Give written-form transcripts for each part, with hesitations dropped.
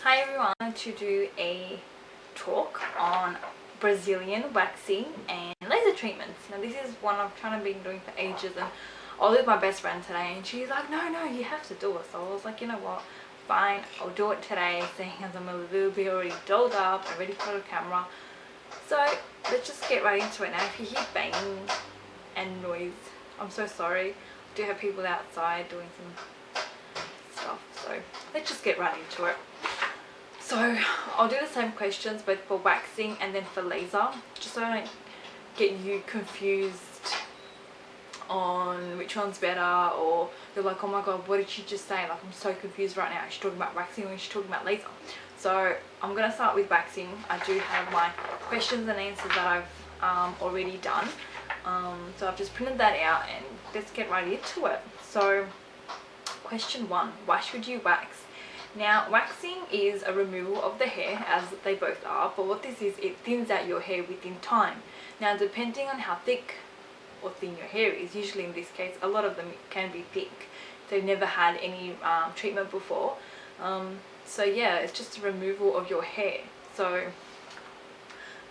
Hi everyone, I wanted to do a talk on Brazilian waxing and laser treatments. Now this is one I've kind of been doing for ages, and I was with my best friend today and she's like, no, you have to do it. So I was like, you know what, fine, I'll do it today, seeing as I'm a little bit already dolled up, I'm ready for the camera. So let's just get right into it. Now if you hear banging and noise, I'm so sorry. I do have people outside doing some stuff, so let's just get right into it. So I'll do the same questions both for waxing and then for laser, just so I don't get you confused on which one's better, or you're like, oh my god, what did she just say? Like, I'm so confused right now. She's talking about waxing or she's talking about laser. So I'm going to start with waxing. I do have my questions and answers that I've already done. So I've just printed that out and let's get right into it. So question 1, why should you wax? Now, waxing is a removal of the hair, as they both are, but what this is, it thins out your hair within time. Now, depending on how thick or thin your hair is, usually in this case, a lot of them can be thick. They've never had any treatment before. So yeah, it's just a removal of your hair. So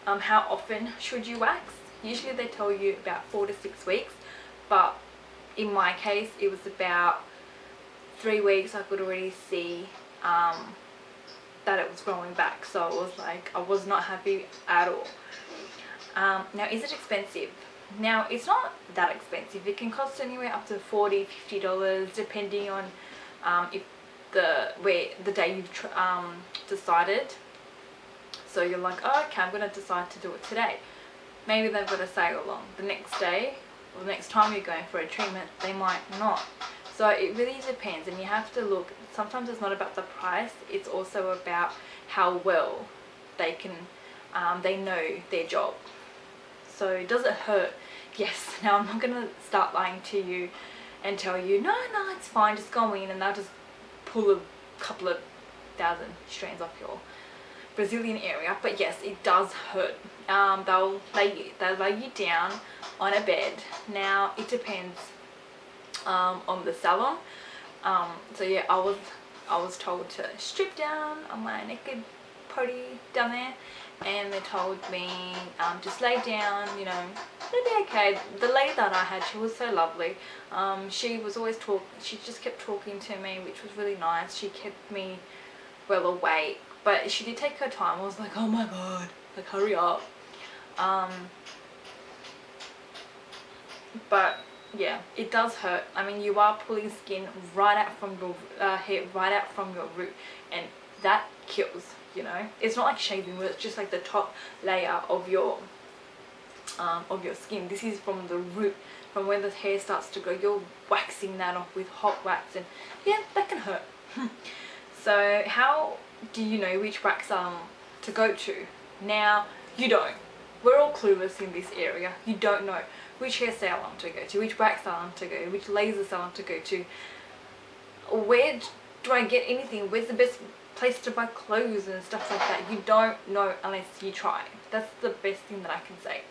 how often should you wax? Usually they tell you about 4 to 6 weeks, but in my case, it was about 3 weeks. I could already see that it was growing back, so it was like I was not happy at all. Now, is it expensive? Now, it's not that expensive. It can cost anywhere up to $40–50 depending on if the day you've decided. So you're like, oh, okay, I'm gonna decide to do it today. Maybe they've got a sale on the next day, or the next time you're going for a treatment they might not. So it really depends, and you have to look. Sometimes it's not about the price, it's also about how well they can they know their job. So does it hurt? Yes. Now, I'm not gonna start lying to you and tell you no, it's fine, just go in and they'll just pull a couple of thousand strands off your Brazilian area. But yes, it does hurt. They'll lay you down on a bed. Now it depends on the salon. So yeah, I was told to strip down on my naked potty down there, and they told me just lay down, you know, it'll be okay. The lady that I had, she was so lovely. She was always she just kept talking to me, which was really nice. She kept me well awake, but she did take her time. I was like, oh my god, like, hurry up. But yeah, it does hurt. I mean, you are pulling skin right out from your hair, right out from your root, and that kills, you know. It's not like shaving where it's just like the top layer of your skin. This is from the root, from where the hair starts to grow. You're waxing that off with hot wax, and yeah, that can hurt. So how do you know which wax to go to? Now, you don't. We're all clueless in this area. You don't know which hair salon to go to, which wax salon to go, which laser salon to go to. Where do I get anything? Where's the best place to buy clothes and stuff like that? You don't know unless you try. That's the best thing that I can say.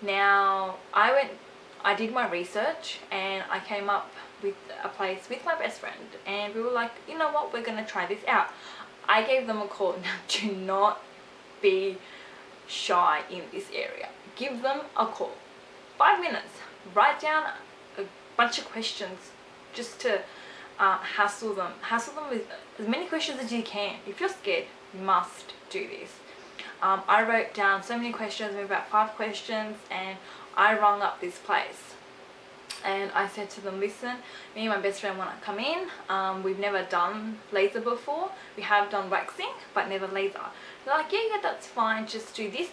Now, I did my research and I came up with a place with my best friend, and we were like, you know what, we're gonna try this out. I gave them a call. Now, do not be shy in this area. Give them a call. 5 minutes. Write down a bunch of questions just to hassle them with as many questions as you can. If you're scared, you must do this. I wrote down so many questions, maybe about 5 questions, and I rung up this place and I said to them, listen, me and my best friend want to come in. We've never done laser before. We have done waxing but never laser. They're like, yeah, that's fine, just do this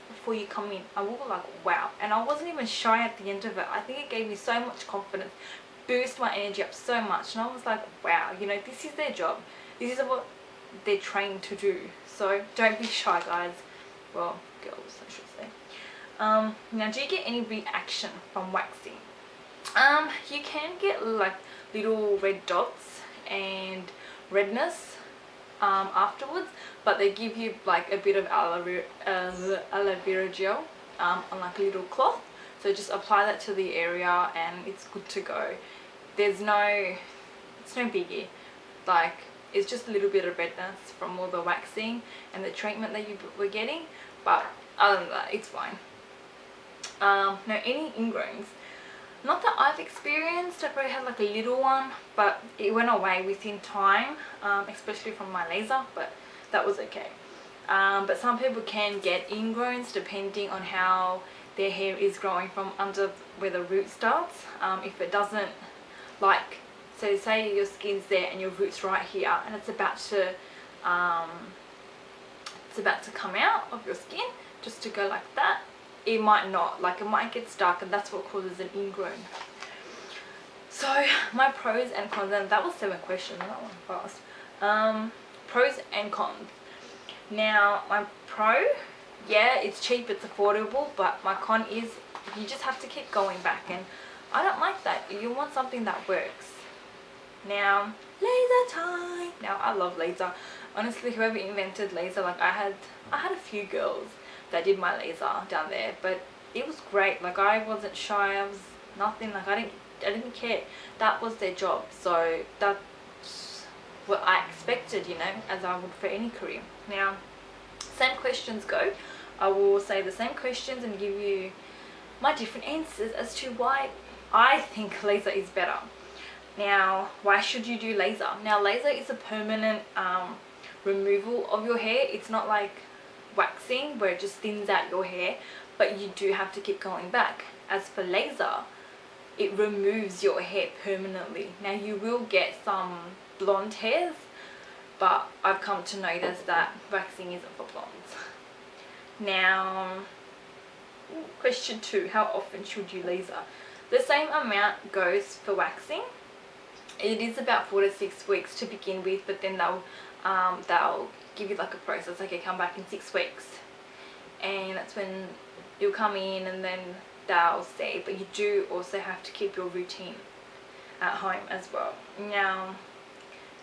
before you come in. I was like, wow. And I wasn't even shy at the end of it. I think it gave me so much confidence, boost my energy up so much, and I was like, wow, you know, this is their job, this is what they're trained to do. So don't be shy, guys. Well, girls, I should say. Now, do you get any reaction from waxing? You can get like little red dots and redness afterwards, but they give you like a bit of aloe vera gel on like a little cloth. So just apply that to the area and it's good to go. It's no biggie. Like, It's just a little bit of redness from all the waxing and the treatment that you were getting, but other than that, it's fine. Now, any ingrowns, not that I've experienced. I probably had like a little one, but it went away within time, especially from my laser, but that was okay. But some people can get ingrowns depending on how their hair is growing from under where the root starts. If it doesn't, like, so say your skin's there and your root's right here and it's about to come out of your skin, just to go like that, it might not, like it might get stuck, and that's what causes an ingrown. So my pros and cons, and that was 7 questions, that one fast. Pros and cons. Now my pro, yeah, it's cheap, it's affordable, but my con is you just have to keep going back, and I don't like that. You want something that works. Now, laser time. Now I love laser. Honestly, whoever invented laser, like I had a few girls that did my laser down there, but it was great. Like I wasn't shy, I was nothing, like I didn't care. That was their job, so that's what I expected, you know, as I would for any career. Now, same questions go. I will say the same questions and give you my different answers as to why I think laser is better. Now, why should you do laser? Now, laser is a permanent removal of your hair. It's not like waxing where it just thins out your hair, but you do have to keep going back. As for laser, it removes your hair permanently. Now, you will get some blonde hairs, but I've come to notice that waxing isn't for blondes. Now, question 2, how often should you laser? The same amount goes for waxing. It is about 4 to 6 weeks to begin with, but then they'll give you like a process, okay, come back in 6 weeks, and that's when you'll come in, and then they'll say, but you do also have to keep your routine at home as well. Now,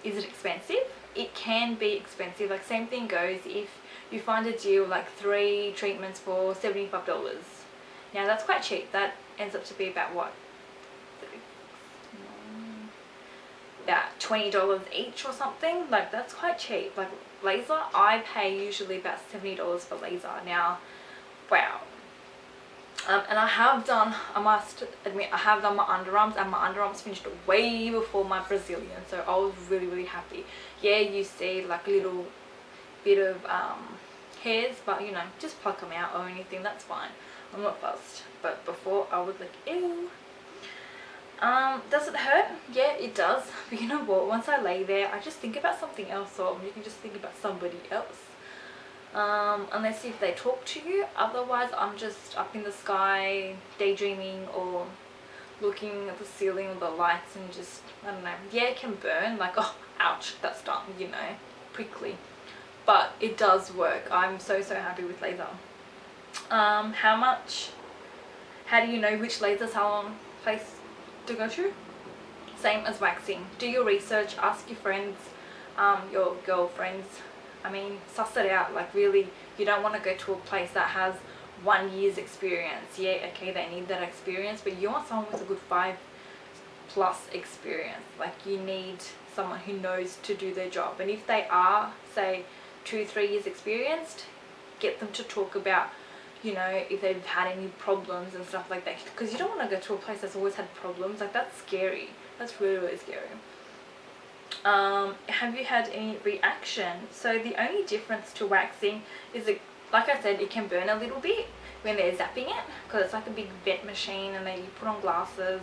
is it expensive? It can be expensive. Like same thing goes if you find a deal like 3 treatments for $75. Now that's quite cheap. That ends up to be about what, about $20 each or something. Like that's quite cheap. Like laser, I pay usually about $70 for laser. Now, wow. And I have done, I must admit, I have done my underarms, and my underarms finished way before my Brazilian, so I was really happy. Yeah, you see like a little bit of hairs, but you know, just pluck them out or anything, that's fine. I'm not fussed. But before I was like, ew. Does it hurt? Yeah, it does. But you know what, once I lay there, I just think about something else, or you can just think about somebody else. Unless if they talk to you. Otherwise, I'm just up in the sky daydreaming or looking at the ceiling or the lights and just, I don't know. Yeah, it can burn, like, oh, ouch, that's done, you know, prickly. But it does work. I'm so happy with laser. How much? How do you know which laser salon place to go to? Same as waxing. Do your research, ask your friends, your girlfriends. I mean, suss it out. Like really, you don't want to go to a place that has 1 year's experience. Yeah, okay, they need that experience, but you want someone with a good 5+ experience. Like you need someone who knows to do their job. And if they are, say, 2-3 years experienced, get them to talk about, you know, if they've had any problems and stuff like that, because you don't want to go to a place that's always had problems. Like that's scary. That's really scary. Have you had any reaction? So the only difference to waxing is it, like I said, it can burn a little bit when they're zapping it, because it's like a big vent machine, and then you put on glasses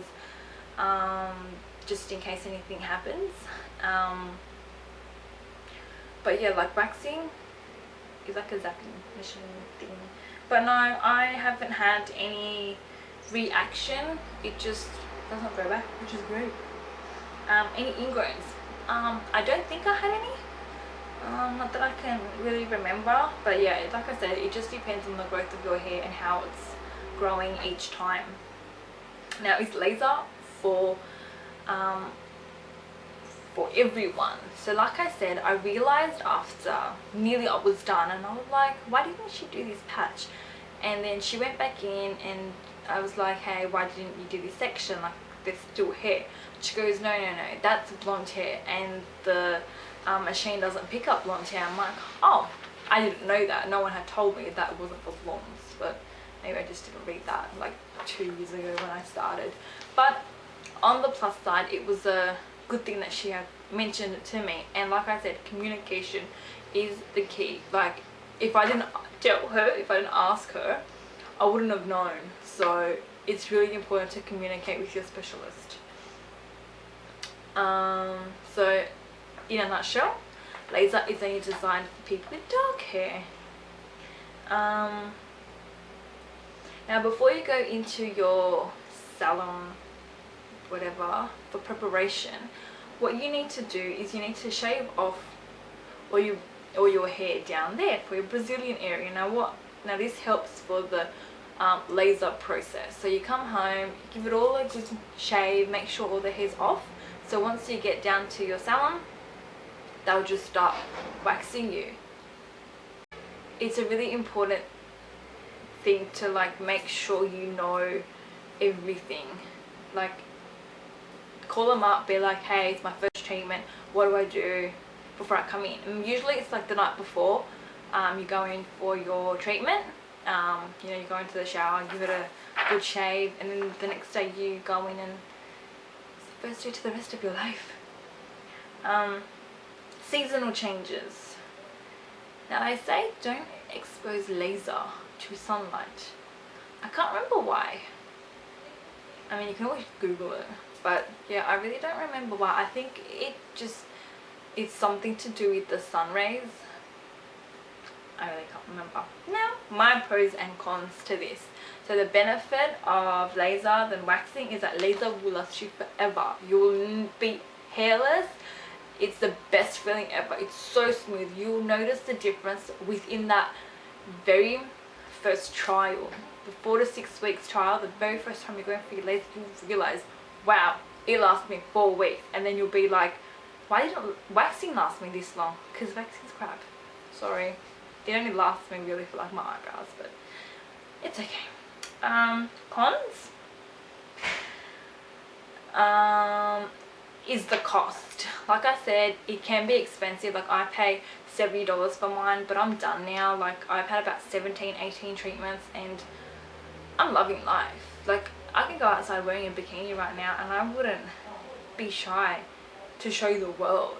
just in case anything happens. But yeah, like waxing is like a zapping machine thing. But no, I haven't had any reaction. It just doesn't go back, which is great. Any ingrowns? I don't think I had any. Not that I can really remember. But yeah, like I said, it just depends on the growth of your hair and how it's growing each time. Now, is laser for everyone? So like I said, I realized after nearly I was done, and I was like, why didn't she do this patch? And then she went back in, and I was like, hey, why didn't you do this section? Like, there's still hair. She goes, no, that's blonde hair, and the machine doesn't pick up blonde hair. I'm like, oh, I didn't know that. No one had told me that it wasn't for blondes, but maybe I just didn't read that like 2 years ago when I started. But on the plus side, it was a good thing that she had mentioned it to me. And like I said, communication is the key. Like, if I didn't tell her, if I didn't ask her, I wouldn't have known. So it's really important to communicate with your specialist. So in a nutshell, laser is only designed for people with dark hair. Now before you go into your salon, whatever, for preparation, what you need to do is you need to shave off all your hair down there for your Brazilian area. Now this helps for the laser process. So you come home, give it all a good shave, make sure all the hair's off. So once you get down to your salon, they'll just start waxing you. It's a really important thing to like make sure you know everything. Like, call them up, be like, hey, it's my first treatment, what do I do before I come in? And usually it's like the night before you go in for your treatment. You know, you go into the shower, give it a good shave, and then the next day you go in and it's the first day to the rest of your life. Seasonal changes. Now they say don't expose laser to sunlight. I can't remember why. I mean, you can always Google it, but yeah, I really don't remember why. I think it's something to do with the sun rays. I really can't remember. Now, my pros and cons to this. So the benefit of laser than waxing is that laser will last you forever. You will be hairless. It's the best feeling ever. It's so smooth. You'll notice the difference within that very first trial. The 4 to 6 weeks trial, the very first time you're going for your laser, you'll realize, wow, it lasted me 4 weeks. And then you'll be like, why didn't waxing last me this long? Because waxing's crap. Sorry. It only lasts me really for like my eyebrows, but it's okay. Cons is the cost. Like I said, it can be expensive. Like, I pay $70 for mine, but I'm done now. Like, I've had about 17-18 treatments and I'm loving life. Like, I can go outside wearing a bikini right now and I wouldn't be shy to show the world.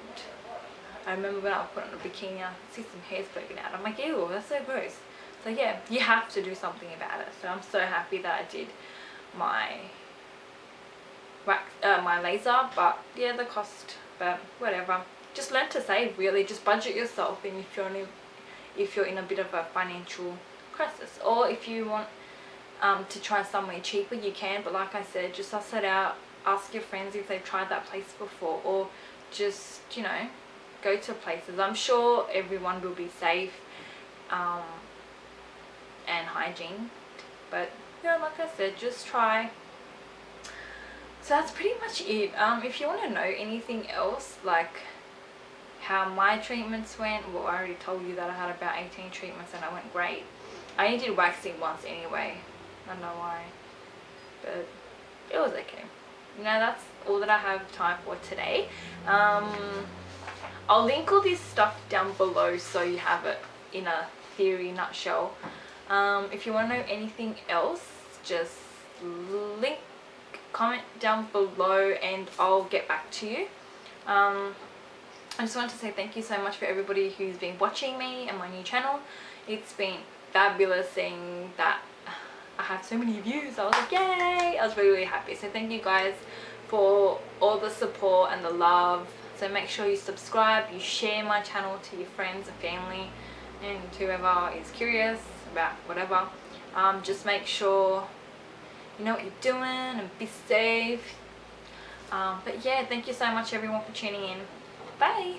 I remember when I put on a bikini, I could see some hairs poking out. I'm like, ew, that's so gross. So yeah, you have to do something about it. So I'm so happy that I did my my laser. But yeah, the cost, but whatever. Just learn to save, really. Just budget yourself, and if you're in a bit of a financial crisis, or if you want to try somewhere cheaper, you can. But like I said, just suss it out. Ask your friends if they've tried that place before, or just, you know, go to places. I'm sure everyone will be safe and hygiene, but yeah, like I said, just try. So that's pretty much it. If you want to know anything else, like how my treatments went, well, I already told you that I had about 18 treatments and I went great. I only did waxing once anyway, I don't know why, but it was okay. You know, that's all that I have time for today. I'll link all this stuff down below so you have it in a theory nutshell. If you want to know anything else, just comment down below and I'll get back to you. I just wanted to say thank you so much for everybody who's been watching me and my new channel. It's been fabulous seeing that I have so many views. I was like, yay! I was really, really happy. So thank you guys for all the support and the love. So make sure you subscribe, you share my channel to your friends and family and whoever is curious about whatever. Just make sure you know what you're doing and be safe. But yeah, thank you so much everyone for tuning in. Bye!